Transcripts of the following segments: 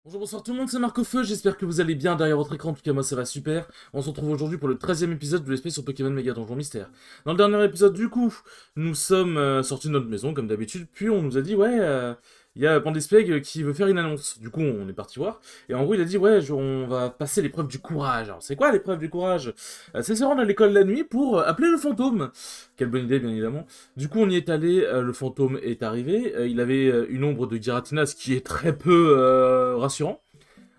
Bonjour, bonsoir tout le monde, c'est Marc au Feu, j'espère que vous allez bien derrière votre écran, en tout cas moi ça va super. On se retrouve aujourd'hui pour le 13e épisode de l'espèce sur Pokémon Méga Donjon Mystère. Dans le dernier épisode du coup, nous sommes sortis de notre maison comme d'habitude, puis on nous a dit ouais, il y a Pandespeg qui veut faire une annonce. Du coup on est parti voir, et en gros il a dit ouais, on va passer l'épreuve du courage. Alors c'est quoi l'épreuve du courage? C'est se rendre à l'école la nuit pour appeler le fantôme. Quelle bonne idée bien évidemment. Du coup on y est allé, le fantôme est arrivé, il avait une ombre de Giratina, ce qui est très peu rassurant.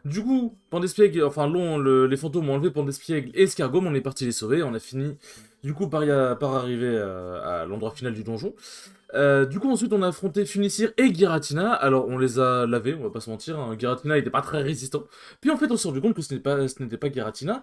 Du coup, Pandespiègle, enfin les fantômes ont enlevé Pandespiègle et Escargot, on est parti les sauver, on a fini du coup par arriver à l'endroit final du donjon. Du coup ensuite on a affronté Funissir et Giratina, alors on les a lavés, on va pas se mentir, hein. Giratina était pas très résistant. Puis en fait on s'est rendu compte que ce n'était pas Giratina,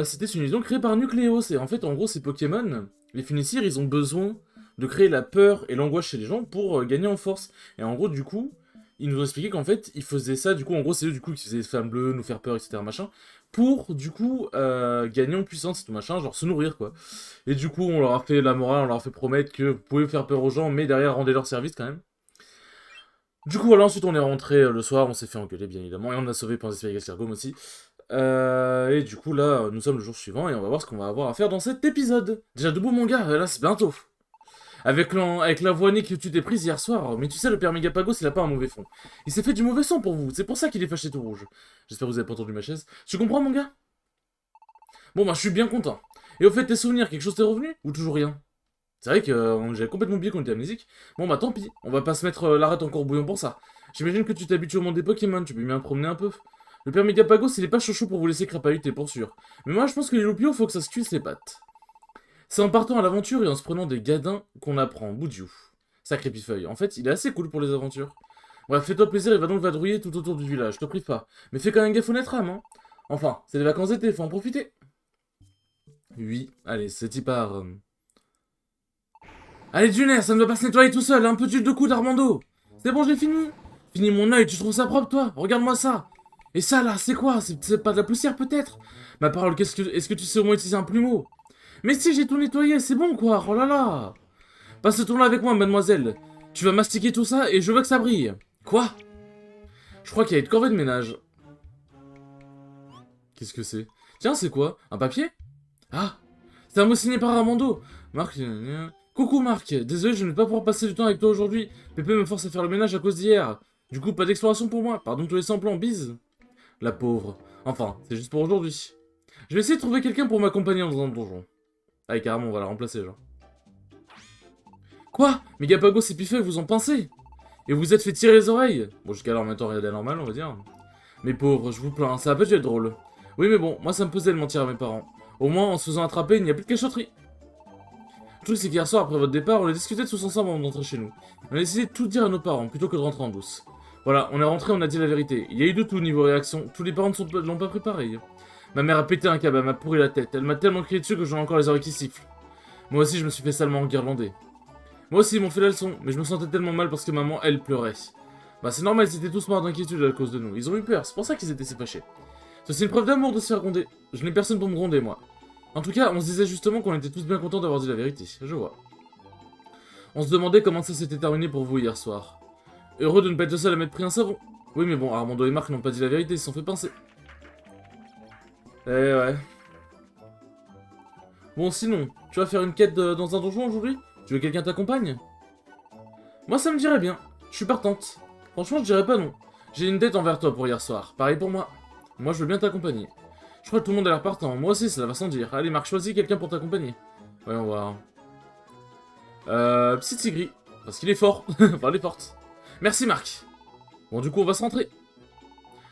c'était une illusion créée par Nucleos, et en fait en gros ces Pokémon, les Funissir, ils ont besoin de créer la peur et l'angoisse chez les gens pour gagner en force. Et en gros du coup, ils nous ont expliqué qu'en fait, ils faisaient ça, du coup, en gros, c'est eux, du coup, qui faisaient des flammes bleues, nous faire peur, etc., machin, pour, du coup, gagner en puissance et tout machin, genre se nourrir, quoi. Et du coup, on leur a fait la morale, on leur a fait promettre que vous pouvez faire peur aux gens, mais derrière, rendez leur service, quand même. Du coup, voilà, ensuite, on est rentré le soir, on s'est fait engueuler, bien évidemment, et on a sauvé Pansy et Gascargome aussi. Et du coup, là, nous sommes le jour suivant, et on va voir ce qu'on va avoir à faire dans cet épisode. Déjà debout, mon gars, là, c'est bientôt. Avec l'avoinée que tu t'es prise hier soir, mais tu sais, le père Megapagos, il a pas un mauvais fond. Il s'est fait du mauvais sang pour vous, c'est pour ça qu'il est fâché tout rouge. J'espère que vous avez pas entendu ma chaise. Tu comprends, mon gars? Bon, bah, je suis bien content. Et au fait, tes souvenirs, quelque chose t'est revenu? Ou toujours rien? C'est vrai que j'avais complètement oublié qu'on était amnésique. Bon, bah, tant pis, on va pas se mettre l'arrête encore bouillon pour ça. J'imagine que tu t'habitues au monde des Pokémon, tu peux bien te promener un peu. Le père Megapagos, il est pas chaud pour vous laisser crapahuter, pour sûr. Mais moi, je pense que les loupiaux, faut que ça se cuise les pattes. C'est en partant à l'aventure et en se prenant des gadins qu'on apprend, Boudiou. Sacré Pifeuille. En fait, il est assez cool pour les aventures. Bref, fais-toi plaisir et va donc vadrouiller tout autour du village, je te prive pas. Mais fais quand même gaffe aux âme, hein. Enfin, c'est les vacances d'été, faut en profiter. Oui, allez, c'est y part. Allez, Duner, ça ne va pas se nettoyer tout seul, un peu d'huile de coude, Armando. C'est bon, j'ai fini. Fini mon œil, tu trouves ça propre, toi? Regarde-moi ça. Et ça, là, c'est quoi? C'est pas de la poussière, peut-être? Ma parole, est-ce que tu sais au moins utiliser un plumeau? Mais si, j'ai tout nettoyé, c'est bon, quoi. Oh là là. Passe ce tour-là avec moi, mademoiselle. Tu vas mastiquer tout ça et je veux que ça brille. Quoi? Je crois qu'il y a une corvée de ménage. Qu'est-ce que c'est? Tiens, c'est quoi? Un papier? Ah! C'est un mot signé par Armando. Marc... Coucou Marc, désolé, je ne vais pas pouvoir passer du temps avec toi aujourd'hui. Pépé me force à faire le ménage à cause d'hier. Du coup, pas d'exploration pour moi. Pardon de te laisser en plan, bise. La pauvre. Enfin, c'est juste pour aujourd'hui. Je vais essayer de trouver quelqu'un pour m'accompagner dans un donjon. Allez, carrément, on va la remplacer, genre. Quoi? Megapagos et Pifeu, vous en pensez? Et vous vous êtes fait tirer les oreilles? Bon, jusqu'à là, en même temps, rien d'anormal, on va dire. Mais pauvre, je vous plains, ça a pas dû être drôle. Oui, mais bon, moi ça me pesait de mentir à mes parents. Au moins, en se faisant attraper, il n'y a plus de cachotterie. Le truc, c'est qu'hier soir, après votre départ, on a discuté tous ensemble avant d'entrer chez nous. On a décidé de tout dire à nos parents, plutôt que de rentrer en douce. Voilà, on est rentré, on a dit la vérité. Il y a eu de tout niveau réaction, tous les parents ne l'ont pas préparé. Ma mère a pété un câble, elle m'a pourri la tête, elle m'a tellement crié dessus que j'en ai encore les oreilles qui sifflent. Moi aussi, je me suis fait salement enguirlander. Moi aussi, ils m'ont fait la leçon, mais je me sentais tellement mal parce que maman, elle, pleurait. Bah c'est normal, ils étaient tous morts d'inquiétude à cause de nous. Ils ont eu peur, c'est pour ça qu'ils étaient si fâchés. Ça c'est une preuve d'amour de se faire gronder. Je n'ai personne pour me gronder, moi. En tout cas, on se disait justement qu'on était tous bien contents d'avoir dit la vérité, je vois. On se demandait comment ça s'était terminé pour vous hier soir. Heureux de ne pas être le seul à m'être pris un savon. Oui mais bon, Armando et Marc n'ont pas dit la vérité, ils se sont fait pincer. Eh ouais. Bon sinon, tu vas faire une quête dans un donjon aujourd'hui? Tu veux que quelqu'un t'accompagne? Moi ça me dirait bien, je suis partante. Franchement je dirais pas non. J'ai une dette envers toi pour hier soir, pareil pour moi. Moi je veux bien t'accompagner. Je crois que tout le monde a l'air partant, moi aussi ça va sans dire. Allez Marc, choisis quelqu'un pour t'accompagner. Voyons voir. Psy Tigri, parce qu'il est fort, enfin elle est forte. Merci Marc. Bon du coup on va se rentrer.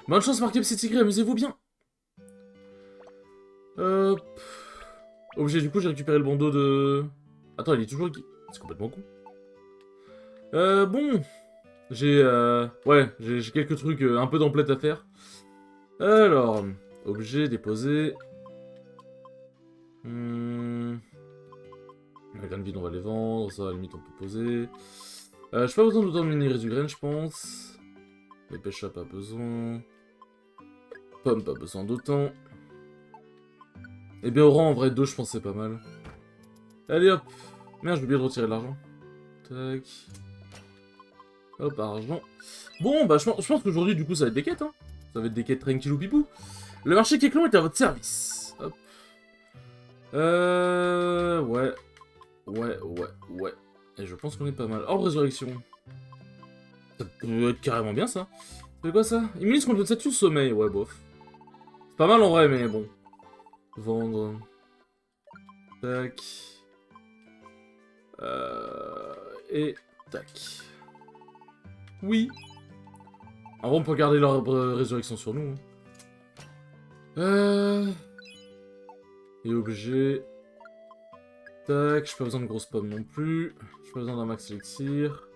Bonne chance Marc et Psy Tigri, amusez-vous bien. Objet, du coup j'ai récupéré le bandeau de... Attends, il est toujours... C'est complètement con. Bon... Ouais, j'ai quelques trucs un peu d'emplette à faire. Alors... Objet, déposé... Les graines vides, on va les vendre. Ça, à la limite, on peut poser. J'ai pas besoin d'autant de mini résugraines, je pense. Les pêches, pas besoin. Pomme, pas besoin d'autant. Et bien, Oran, en vrai, 2, je pense c'est pas mal. Allez, hop. Merde, j'ai oublié de retirer de l'argent. Tac. Hop, argent. Bon, bah, je pense qu'aujourd'hui, du coup, ça va être des quêtes, hein. Ça va être des quêtes tranquillou pipou. Le marché Keklon est à votre service. Hop. Ouais. Ouais. Et je pense qu'on est pas mal. Orbe résurrection. Ça peut être carrément bien, ça. C'est quoi, ça? Immunise contre le statut sommeil. Ouais, bof. C'est pas mal en vrai, mais bon. Vendre. Tac. Et... tac. Oui. En vrai, on peut garder leur résurrection sur nous. Et objet. Tac, j'ai pas besoin de grosses pommes non plus. J'ai pas besoin d'un max élixir.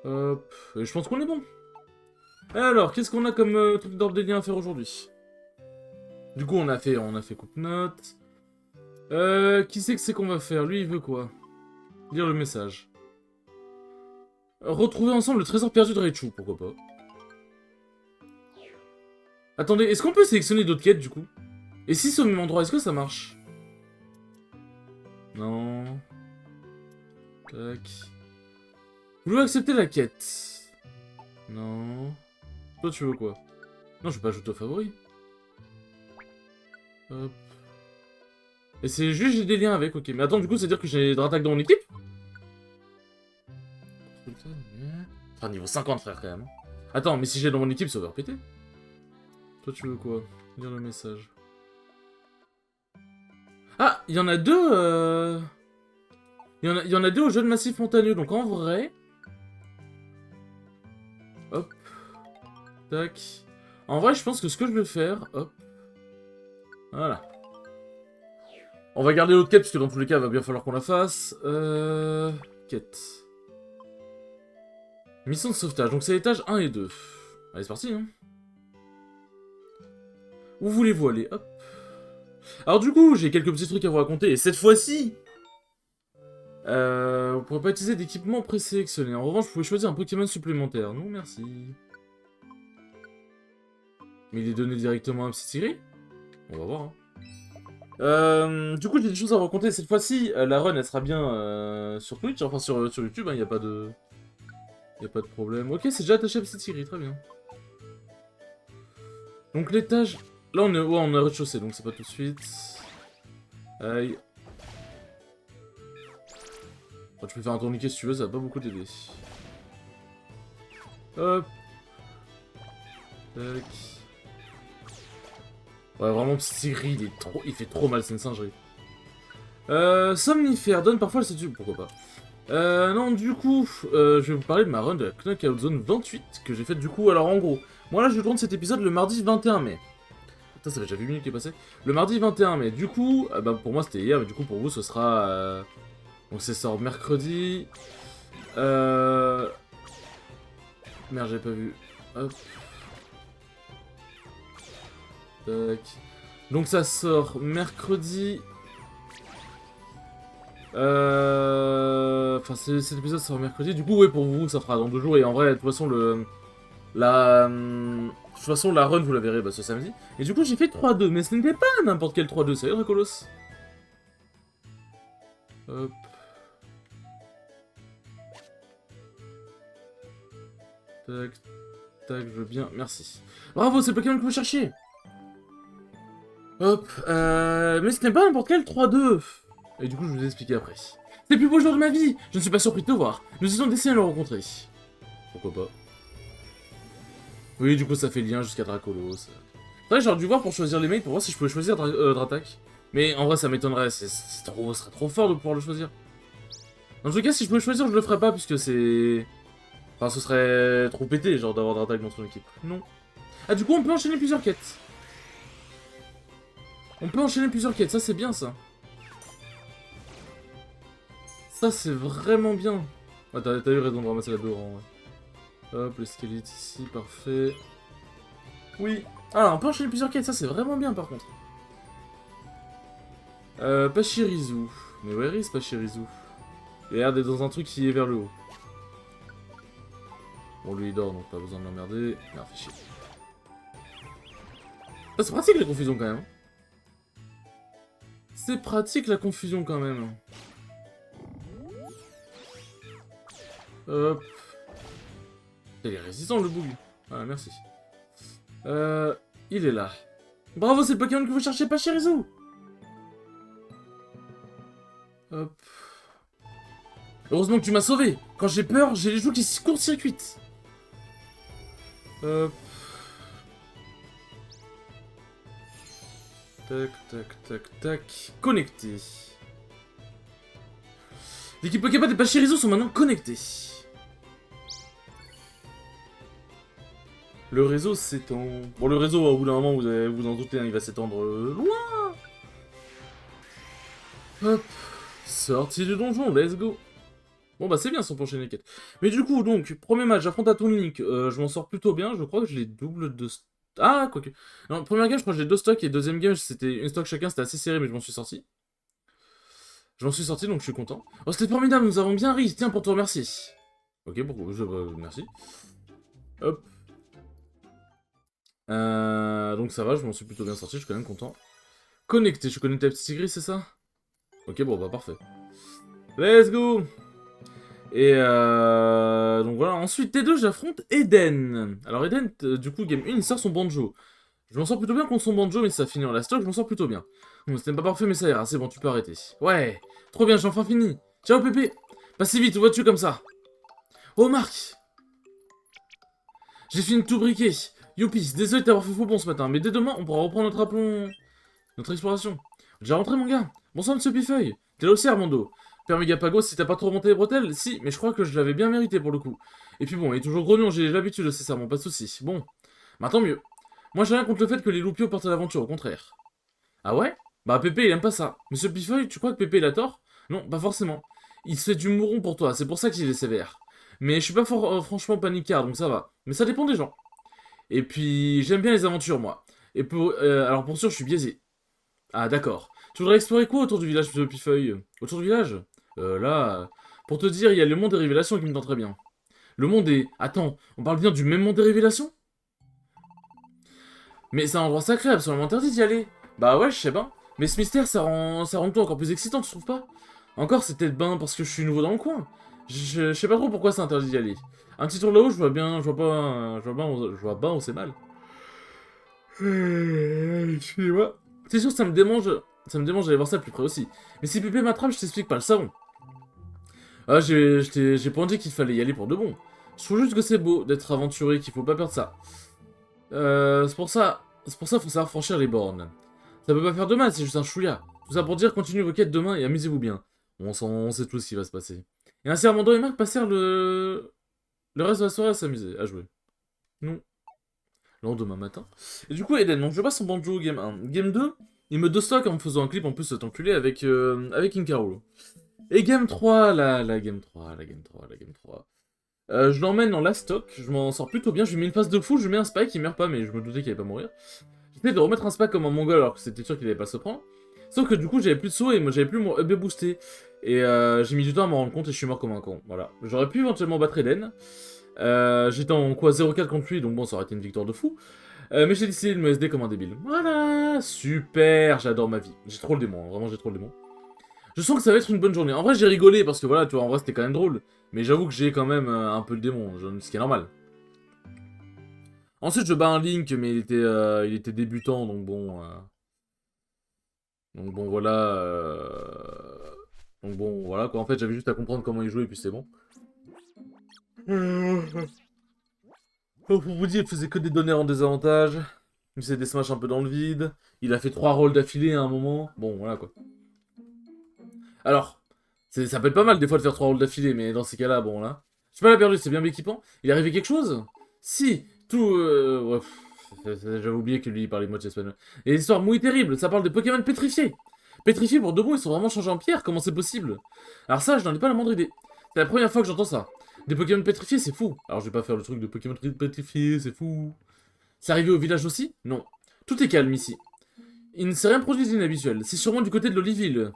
Hop. Et je pense qu'on est bon. Alors, qu'est-ce qu'on a comme truc d'ordre des liens à faire aujourd'hui? Du coup, on a fait coupe-note. Qui c'est qu'on va faire? Lui, il veut quoi? Lire le message. Retrouver ensemble le trésor perdu de Raichu, pourquoi pas. Attendez, est-ce qu'on peut sélectionner d'autres quêtes, du coup? Et si c'est au même endroit, est-ce que ça marche? Non. Tac. Vous voulez accepter la quête? Non. Toi, tu veux quoi? Non, je vais pas ajouter au favori. Hop. Et c'est juste j'ai des liens avec, ok. Mais attends, du coup, c'est-à-dire que j'ai Dratak dans mon équipe? Enfin, niveau 50, frère, quand même. Attends, mais si j'ai dans mon équipe, ça va répéter. Toi, tu veux quoi? Lire le message. Ah, il y en a deux, il y en a deux au jeu de massif montagneux, donc en vrai... Hop. Tac. En vrai, je pense que ce que je vais faire... Hop. Voilà. On va garder l'autre quête, parce que dans tous les cas, il va bien falloir qu'on la fasse. Quête. Mission de sauvetage, donc c'est l'étage 1 et 2. Allez, c'est parti, hein. Où voulez-vous aller? Hop. Alors du coup, j'ai quelques petits trucs à vous raconter, et cette fois-ci... vous pourrez pas utiliser d'équipement présélectionné. En revanche, vous pouvez choisir un Pokémon supplémentaire. Non, merci. Mais il est donné directement à Psy-Tigri? On va voir, hein. Du coup, j'ai des choses à vous raconter. Cette fois-ci, la run, elle sera bien sur Twitch, enfin sur YouTube, il n'y a pas de... Y a pas de problème. Ok, c'est déjà attaché à Psy-Tigri, très bien. Donc l'étage... Là, on est au rez-de-chaussée, donc c'est pas tout de suite. Aïe. Bon, tu peux faire un tourniquet si tu veux, ça va pas beaucoup t'aider. Hop. Tac. Ouais, vraiment, Psy-Tigri, il fait trop mal, c'est une singerie. Somnifère, donne parfois le statut... Pourquoi pas. Non, du coup, je vais vous parler de ma run de la Knockout Zone 28, que j'ai faite du coup, alors en gros, moi là je tourne cet épisode le mardi 21 mai. Putain, ça fait déjà 8 minutes qui est passé. Le mardi 21 mai, du coup, bah pour moi c'était hier, mais du coup pour vous ce sera... Donc c'est sort mercredi... Merde, j'avais pas vu. Hop. Tac. Donc ça sort mercredi... Enfin, cet épisode sort mercredi. Du coup, ouais, pour vous, ça fera dans 2 jours. Et en vrai, de toute façon, de toute façon, la run, vous la verrez ce samedi. Et du coup, j'ai fait 3-2. Mais ce n'était pas n'importe quel 3-2. Salut, Dracolos. Hop. Tac. Tac, je veux bien. Merci. Bravo, c'est le Pokémon que vous cherchiez. Hop. Mais ce n'est pas n'importe quel 3-2. Et du coup, je vous ai expliqué après. C'est le plus beau jour de ma vie. Je ne suis pas surpris de te voir. Nous essayons d'essayer de le rencontrer. Pourquoi pas. Oui, du coup, ça fait lien jusqu'à Dracolos. C'est vrai, j'aurais dû voir pour choisir les mails, pour voir si je pouvais choisir Dratak. Mais en vrai, ça m'étonnerait. Ce serait trop fort de pouvoir le choisir. Dans tout cas, si je pouvais choisir, je le ferais pas, puisque c'est... Enfin, ce serait trop pété, genre, d'avoir Dratak dans son équipe. Non. Ah, du coup, on peut enchaîner plusieurs quêtes. On peut enchaîner plusieurs quêtes, ça, c'est bien, ça. Ça, c'est vraiment bien. Ah, t'as eu raison de ramasser la dehors, ouais. Hop, le squelette ici, parfait. Oui. Ah, on peut enchaîner plusieurs quêtes, ça, c'est vraiment bien, par contre. Pachirisu. Mais where is Pachirisu? Il a l'air d'être dans un truc qui est vers le haut. Bon, lui, il dort, donc pas besoin de l'emmerder. Merde, fait chier. Ah, c'est pratique, la confusion, quand même. C'est pratique, la confusion, quand même. Hop. Il est résistant le bug. Voilà, merci. Il est là. Bravo, c'est le Pokémon que vous cherchez, Pachirisu. Hop. Heureusement que tu m'as sauvé. Quand j'ai peur, j'ai les joues qui se court-circuitent. Hop. Tac, tac, tac, tac. Connecté. L'équipe Pokéball et Pachirisu sont maintenant connectés. Le réseau s'étend. Bon, le réseau, au bout d'un moment, vous allez vous en douter, hein, il va s'étendre loin. Hop. Sortie du donjon, let's go. Bon, bah, c'est bien son prochaine quête. Mais du coup, donc, premier match, j'affronte à Toon Link. Je m'en sors plutôt bien. Je crois que je les double de... Ah, quoique. Non, première game, je crois que j'ai 2 stocks. Et deuxième game, c'était une stock chacun. C'était assez serré, mais je m'en suis sorti. Je m'en suis sorti, donc je suis content. Oh, c'était formidable, nous avons bien ri. Tiens, pour te remercier. Ok, pourquoi merci. Hop. Donc ça va, je m'en suis plutôt bien sorti, je suis quand même content. Connecté, je suis connecté à Petit Tigris, c'est ça? Ok, bon, bah parfait. Let's go! Et donc voilà, ensuite T2, j'affronte Eden. Alors Eden, du coup, game 1, il sort son banjo. Je m'en sors plutôt bien contre son banjo, mais ça finit en la stock, je m'en sors plutôt bien. Bon, c'était pas parfait, mais ça ira, c'est bon, tu peux arrêter. Ouais, trop bien, j'ai enfin fini. Ciao Pépé! Pas si vite, où vas-tu comme ça? Oh Marc! J'ai fini de tout briquer. Youpi, désolé de t'avoir fait faux bon ce matin, mais dès demain, on pourra reprendre notre exploration. Déjà rentré, mon gars? Bonsoir, monsieur Pifeuille. T'es là aussi, Armando. Père Megapago, si t'as pas trop remonté les bretelles? Si, mais je crois que je l'avais bien mérité pour le coup. Et puis bon, il est toujours grognon, j'ai l'habitude, c'est ça, bon, pas de soucis. Bon, bah tant mieux. Moi, j'ai rien contre le fait que les loupiaux partent à l'aventure, au contraire. Ah ouais? Bah Pépé, il aime pas ça. Monsieur Pifeuille, tu crois que Pépé il a tort? Non, pas forcément. Il se fait du mouron pour toi, c'est pour ça qu'il est sévère. Mais je suis pas franchement panicard, donc ça va. Mais ça dépend des gens. Et puis, j'aime bien les aventures, moi. Et alors pour sûr, je suis biaisé. Ah, d'accord. Tu voudrais explorer quoi autour du village de Pifeuille? Autour du village? Là... Pour te dire, il y a le monde des révélations qui me tente très bien. Le monde des... Attends, on parle bien du même monde des révélations? Mais c'est un endroit sacré, absolument interdit d'y aller. Bah ouais, je sais pas. Mais ce mystère, ça rend tout encore plus excitant, tu trouves pas? Encore, c'est peut-être ben parce que je suis nouveau dans le coin. Je sais pas trop pourquoi c'est interdit d'y aller. Un petit tour là-haut, je vois bien, je vois pas où c'est mal. Excusez-moi. C'est sûr, ça me démange d'aller voir ça de plus près aussi. Mais si Pépé m'attrape, je t'explique pas le savon. Ah, j'ai pas dit qu'il fallait y aller pour de bon. Je trouve juste que c'est beau d'être aventuré, qu'il faut pas perdre ça. C'est pour ça, faut savoir franchir les bornes. Ça peut pas faire de mal, c'est juste un chouïa. Tout ça pour dire, continuez vos quêtes demain et amusez-vous bien. On sait tout ce qui va se passer. Et ainsi, Armando et Marc passèrent le reste de la soirée à s'amuser, à jouer. Non. Lendemain matin. Et du coup, Eden, donc je passe son banjo game 1. Game 2, il me stock en me faisant un clip en plus cet enculé avec Incarulo. Et game 3, la game 3, la game 3, la game 3. Je l'emmène dans la stock, je m'en sors plutôt bien, je lui mets une phase de fou, je lui mets un spike, il meurt pas, mais je me doutais qu'il allait pas mourir. J'essaie de remettre un spike comme un mongol alors que c'était sûr qu'il allait pas se prendre. Sauf que du coup, j'avais plus de saut et moi j'avais plus mon UB boosté. Et j'ai mis du temps à m'en rendre compte et je suis mort comme un con. Voilà. J'aurais pu éventuellement battre Eden. J'étais en quoi 0-4 contre lui, donc bon, ça aurait été une victoire de fou. Mais j'ai décidé de me SD comme un débile. Voilà, super, j'adore ma vie. J'ai trop le démon, hein, vraiment j'ai trop le démon. Je sens que ça va être une bonne journée. En vrai, j'ai rigolé parce que voilà, tu vois, en vrai c'était quand même drôle. Mais j'avoue que j'ai quand même un peu le démon, ce qui est normal. Ensuite, je bats un Link, mais il était débutant, donc bon... Donc bon, voilà... Donc bon, voilà quoi. En fait, j'avais juste à comprendre comment il jouait et puis c'est bon. Pour vous dire, il faisait que des données en désavantage. Il faisait des smash un peu dans le vide. Il a fait 3 rôles d'affilée à un moment. Bon, voilà quoi. Alors, ça peut être pas mal des fois de faire 3 rôles d'affilée, mais dans ces cas-là, bon là. Je suis pas là perdu, c'est bien équipant. Il est arrivé quelque chose? Si, tout... ouais, j'avais oublié que lui il parlait moitié espagnol. Et les histoires mouilles terribles, ça parle de Pokémon pétrifiés. Pétrifiés pour de bon, ils sont vraiment changés en pierre, comment c'est possible? Alors ça, je n'en ai pas la moindre idée. C'est la première fois que j'entends ça. Des Pokémon pétrifiés, c'est fou. Alors je vais pas faire le truc de Pokémon pétrifiés, c'est fou. C'est arrivé au village aussi? Non. Tout est calme ici. Il ne s'est rien produit d'inhabituel. C'est sûrement du côté de l'Oliville.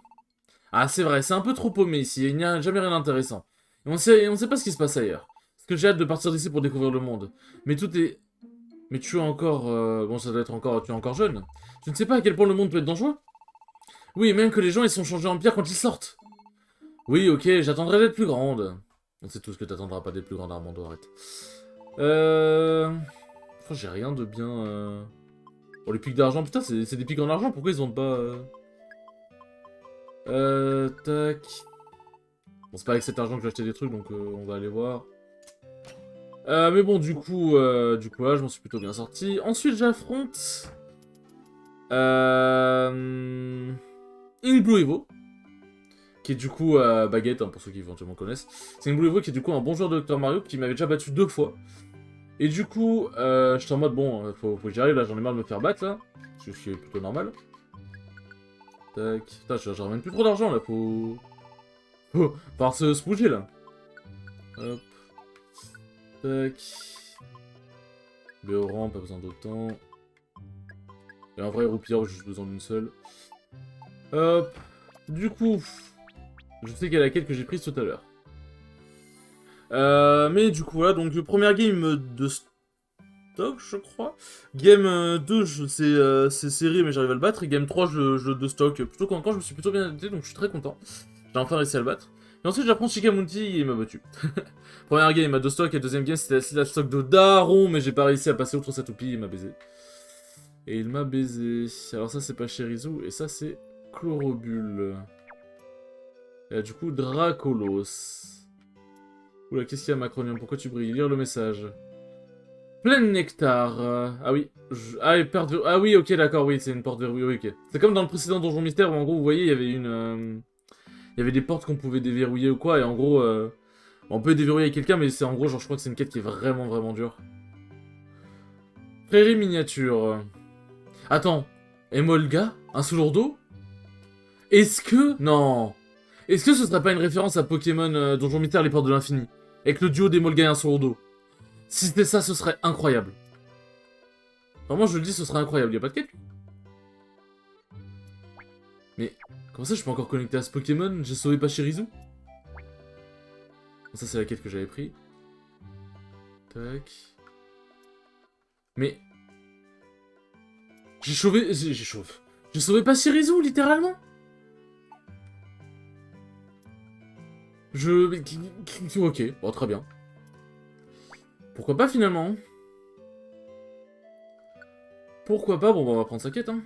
Ah, c'est vrai, c'est un peu trop paumé ici, il n'y a jamais rien d'intéressant. Et on sait pas ce qui se passe ailleurs. Parce que j'ai hâte de partir d'ici pour découvrir le monde. Mais tout est... Mais tu es encore... Bon, ça doit être encore... Tu es encore jeune. Tu ne sais pas à quel point le monde peut être dangereux? Oui, même que les gens, ils sont changés en pierre quand ils sortent. Oui, ok, j'attendrai d'être plus grande. On sait tout ce que t'attendras pas d'être plus grande, Armando, arrête. J'ai rien de bien... Oh, les pics d'argent, putain, c'est des pics en argent, pourquoi ils vendent pas... Tac... Bon, c'est pas avec cet argent que j'ai acheté des trucs, donc on va aller voir. Mais bon, du coup là, je m'en suis plutôt bien sorti. Ensuite, j'affronte... Ink Blue Evo. Qui est du coup Baguette, hein, pour ceux qui éventuellement connaissent. C'est Ink Blue Evo qui est du coup un bon joueur de Dr Mario, qui m'avait déjà battu 2 fois. Et du coup, j'étais en mode, bon, faut que j'y arrive, là, j'en ai marre de me faire battre, là. Ce qui est plutôt normal. Tac. Putain, je ramène plus trop d'argent, là, faut par se bouger, là. Hop. Tac. Béoran, pas besoin d'autant. Et en vrai, roupillard, j'ai juste besoin d'une seule. Hop. Du coup, je sais quelle est la quête que j'ai prise tout à l'heure. Mais du coup, voilà, donc première game de stock, je crois. Game 2, c'est serré, mais j'arrive à le battre. Et game 3, je de stock. Plutôt quand je me suis plutôt bien adapté, donc je suis très content. J'ai enfin réussi à le battre. Et ensuite, j'apprends Shikamunti et il m'a battu. Première game, il m'a 2 stocks, et deuxième game, c'était la stock de Daron, mais j'ai pas réussi à passer outre sa toupie, il m'a baisé. Et il m'a baisé. Alors ça, c'est pas Sherizu, et ça, c'est Chlorobule. Et du coup, Dracolos. Oula, qu'est-ce qu'il y a, Macronium? Pourquoi tu brilles? Lire le message. Plein nectar. Ah oui. Ah oui, ok, d'accord, oui, c'est une porte verrouillée. Oui, ok. C'est comme dans le précédent Donjon Mystère où, en gros, vous voyez, il y avait une... Il y avait des portes qu'on pouvait déverrouiller ou quoi, et en gros... On peut déverrouiller quelqu'un, mais c'est en gros, genre, je crois que c'est une quête qui est vraiment, vraiment dure. Prairie miniature. Attends. Emolga? Un sous d'eau? Est-ce que... Non. Est-ce que ce serait pas une référence à Pokémon Donjon Mystère, les portes de l'infini? Avec le duo d'Emolga et un d'eau. Si c'était ça, ce serait incroyable. Vraiment, je le dis, ce serait incroyable. Y'a pas de quête? Mais, comment ça, je peux encore connecter à ce Pokémon? J'ai sauvé pas Sherizu? Ça, c'est la quête que j'avais pris. Tac. Mais... J'ai sauvé pas Sherizu, littéralement? Ok, bon, très bien. Pourquoi pas, finalement? Pourquoi pas? Bon, bah, on va prendre sa quête, hein.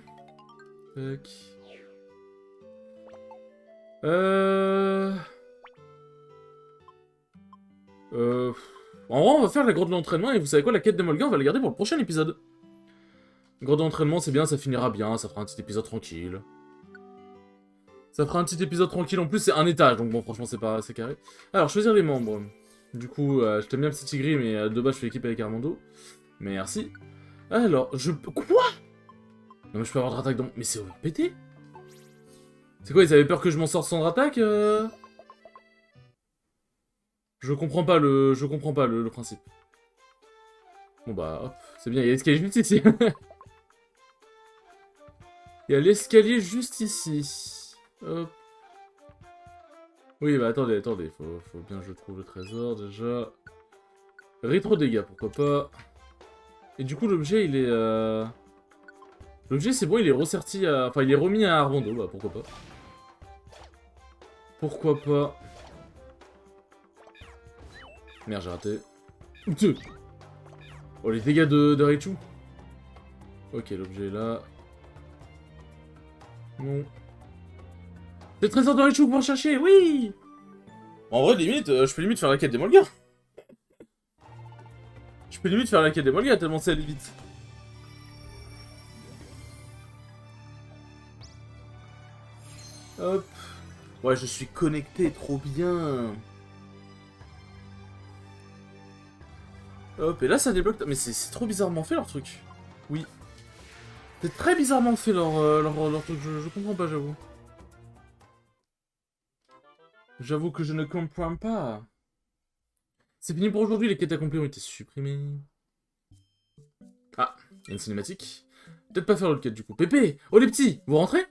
Tac. En vrai, on va faire la grotte de l'entraînement, et vous savez quoi, la quête d'Emolga, on va la garder pour le prochain épisode. La grotte d'entraînement, c'est bien, ça finira bien, ça fera un petit épisode tranquille. Ça fera un petit épisode tranquille, en plus c'est un étage, donc bon, franchement, c'est carré. Alors, choisir les membres. Du coup, je t'aime bien Petit Tigri, mais de base, je fais équipe avec Armando. Merci. Alors, Quoi? Non, mais je peux avoir Dratak dans... Mais c'est pété. C'est quoi, ils avaient peur que je m'en sorte sans Dratak Je comprends pas le principe. Bon bah, hop, c'est bien, il y a l'escalier juste ici. Il y a l'escalier juste ici. Hop. Oui, bah attendez, faut bien que je trouve le trésor déjà. Rétro dégâts, pourquoi pas. Et du coup, l'objet, il est... L'objet, c'est bon, il est ressorti à... Enfin, il est remis à Armando, bah pourquoi pas. Pourquoi pas. Merde, j'ai raté. Deux. Oh, les dégâts de Raichu. Ok, l'objet est là. Non. C'est le trésor de Raichu pour chercher, oui. En vrai, limite, je peux limite faire la quête des Molgas. Je peux limite faire la quête des Molgas tellement c'est allé vite. Hop. Ouais, je suis connecté, trop bien. Hop, et là ça débloque... Mais c'est trop bizarrement fait leur truc. Oui. C'est très bizarrement fait leur truc, je comprends pas, j'avoue. J'avoue que je ne comprends pas. C'est fini pour aujourd'hui, les quêtes accomplies ont été supprimées. Ah, il y a une cinématique. Peut-être pas faire l'autre quête du coup. Pépé! Oh les petits! Vous rentrez?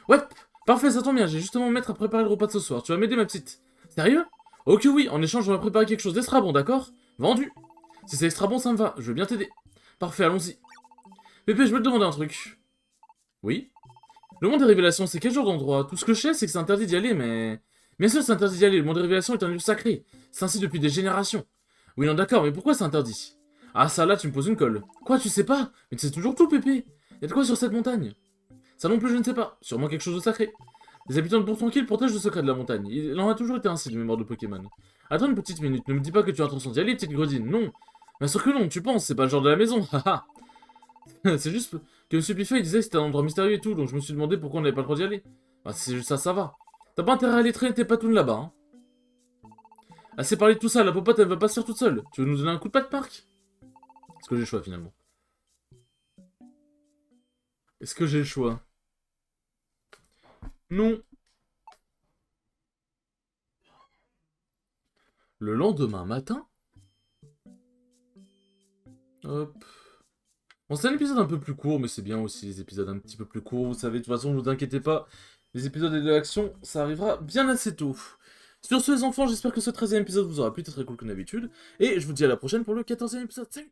Ouais, parfait, ça tombe bien, j'ai justement me mettre à préparer le repas de ce soir. Tu vas m'aider ma petite? Sérieux? Ok oui, en échange on va préparer quelque chose d'extra bon, d'accord? Vendu! Si c'est extra bon, ça me va, je veux bien t'aider. Parfait, allons-y. Pépé, je veux te demander un truc. Oui? Le monde des révélations, c'est quel genre d'endroit? Tout ce que je sais, c'est que c'est interdit d'y aller, mais... Bien sûr, c'est interdit d'y aller, le monde des révélations est un lieu sacré. C'est ainsi depuis des générations. Oui, non, d'accord, mais pourquoi c'est interdit? Ah, ça là, tu me poses une colle. Quoi, tu sais pas? Mais tu sais toujours tout, Pépé. Y'a de quoi sur cette montagne? Ça non plus, je ne sais pas. Sûrement quelque chose de sacré. Les habitants de Bourg-Tranquille protègent le secret de la montagne. Il en a toujours été ainsi, de mémoire de Pokémon. Attends une petite minute, ne me dis pas que tu as l'intention d'y aller, petite gredine. Non. Bien sûr que non, tu penses, c'est pas le genre de la maison, haha. C'est juste que M. Piffet il disait que c'était un endroit mystérieux et tout, donc je me suis demandé pourquoi on n'avait pas le droit d'y aller. Bah, c'est juste ça, ça va. T'as pas intérêt à aller traîner tes patounes là-bas, hein. Assez parlé de tout ça, la popote elle va pas se faire toute seule. Tu veux nous donner un coup de patte, Marc? Est-ce que j'ai le choix finalement? Est-ce que j'ai le choix? Non. Le lendemain matin? Hop. Bon, c'est un épisode un peu plus court, mais c'est bien aussi les épisodes un petit peu plus courts. Vous savez, de toute façon, ne vous inquiétez pas. Les épisodes de l'action, ça arrivera bien assez tôt. Sur ce, les enfants, j'espère que ce 13e épisode vous aura plu, très cool comme d'habitude. Et je vous dis à la prochaine pour le 14e épisode. Salut!